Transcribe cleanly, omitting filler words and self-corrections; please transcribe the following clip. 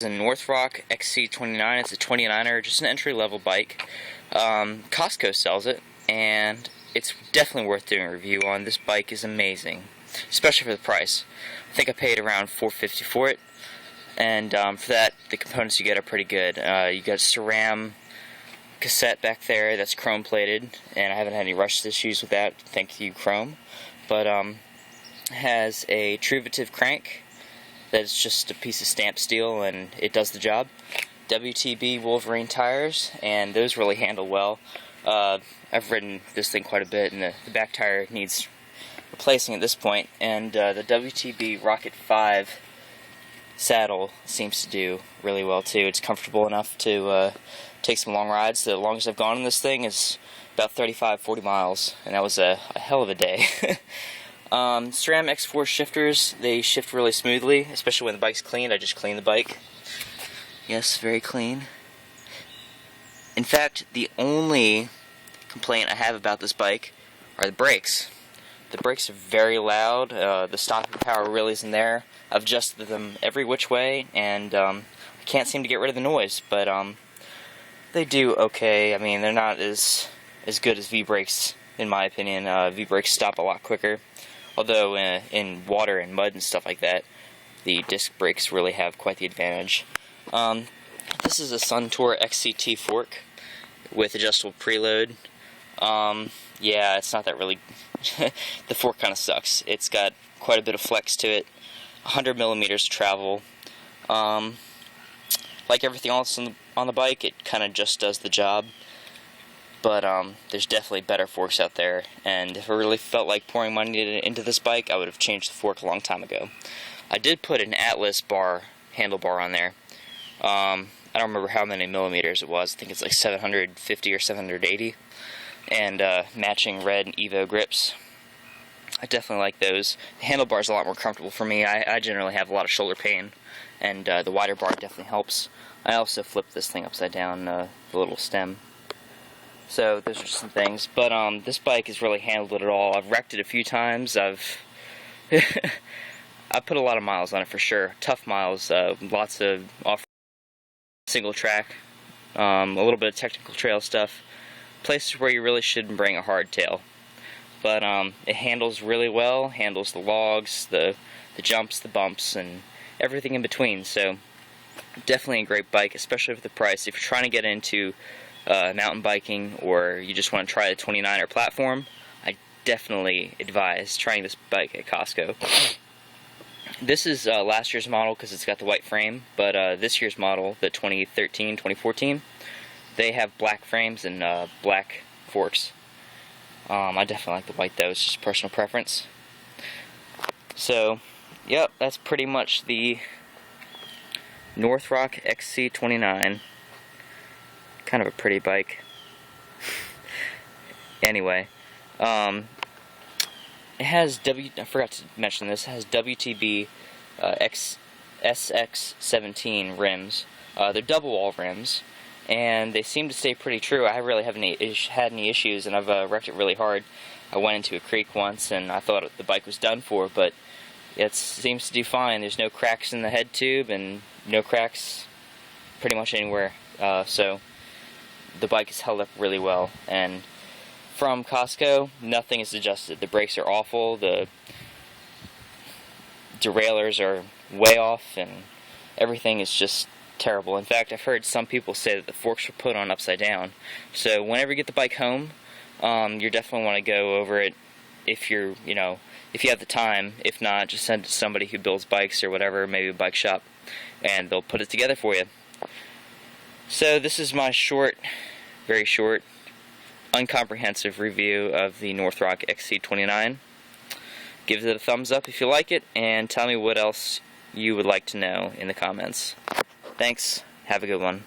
A Northrock xc29. It's a 29er, just an entry-level bike. Costco sells it, and it's definitely worth doing a review on. This bike is amazing, especially for the price. I think I paid around $450 for it, and for that, the components you get are pretty good. You got SRAM cassette back there that's chrome-plated, and I haven't had any rust issues with that, thank you, Chrome. But has a Truvative crank that's just a piece of stamped steel, and it does the job. WTB Wolverine tires, and those really handle well. I've ridden this thing quite a bit, and the back tire needs replacing at this point, and the WTB Rocket 5 saddle seems to do really well too. It's comfortable enough to take some long rides. The longest I've gone on this thing is about 35-40 miles, and that was a hell of a day. SRAM X4 shifters, they shift really smoothly, especially when the bike's cleaned. I just cleaned the bike. Yes, very clean. In fact, the only complaint I have about this bike are the brakes. The brakes are very loud. The stopping power really isn't there. I've adjusted them every which way, and I can't seem to get rid of the noise, but they do okay. I mean, they're not as good as V-brakes, in my opinion. V-brakes stop a lot quicker. Although in water and mud and stuff like that, the disc brakes really have quite the advantage. This is a Suntour XCT fork with adjustable preload. Yeah, it's not that really... the fork kind of sucks. It's got quite a bit of flex to it, 100 millimeters of travel. Like everything else on the bike, it kind of just does the job. But there's definitely better forks out there, and if I really felt like pouring money into this bike, I would have changed the fork a long time ago. I did put an Atlas handlebar on there. I don't remember how many millimeters it was. I think it's like 750 or 780, and matching red Evo grips. I definitely like those. The handlebar's a lot more comfortable for me. I generally have a lot of shoulder pain, and the wider bar definitely helps. I also flipped this thing upside down, the little stem. So those are just some things, but this bike has really handled it all. I've wrecked it a few times. I've put a lot of miles on it for sure. Tough miles, lots of off single track, a little bit of technical trail stuff, places where you really shouldn't bring a hardtail. But it handles really well. Handles the logs, the jumps, the bumps, and everything in between. So definitely a great bike, especially for the price. If you're trying to get into mountain biking, or you just want to try a 29er platform, I definitely advise trying this bike at Costco. This is last year's model because it's got the white frame, but this year's model, the 2013, 2014, they have black frames and black forks. I definitely like the white though, it's just personal preference. So, yep, that's pretty much the Northrock XC29. Kind of a pretty bike. Anyway, it has I forgot to mention this, it has WTB SX17 rims. They're double wall rims, and they seem to stay pretty true. I really haven't had any issues, and I've wrecked it really hard. I went into a creek once, and I thought the bike was done for, but it seems to do fine. There's no cracks in the head tube, and no cracks pretty much anywhere. So the bike is held up really well, and from Costco, nothing is adjusted. The brakes are awful, the derailleurs are way off, and everything is just terrible. In fact, I've heard some people say that the forks were put on upside down. So whenever you get the bike home, you definitely want to go over it if you're, if you have the time. If not, just send it to somebody who builds bikes or whatever, maybe a bike shop, and they'll put it together for you. So this is my very short, uncomprehensive review of the Northrock XC29. Give it a thumbs up if you like it, and tell me what else you would like to know in the comments. Thanks. Have a good one.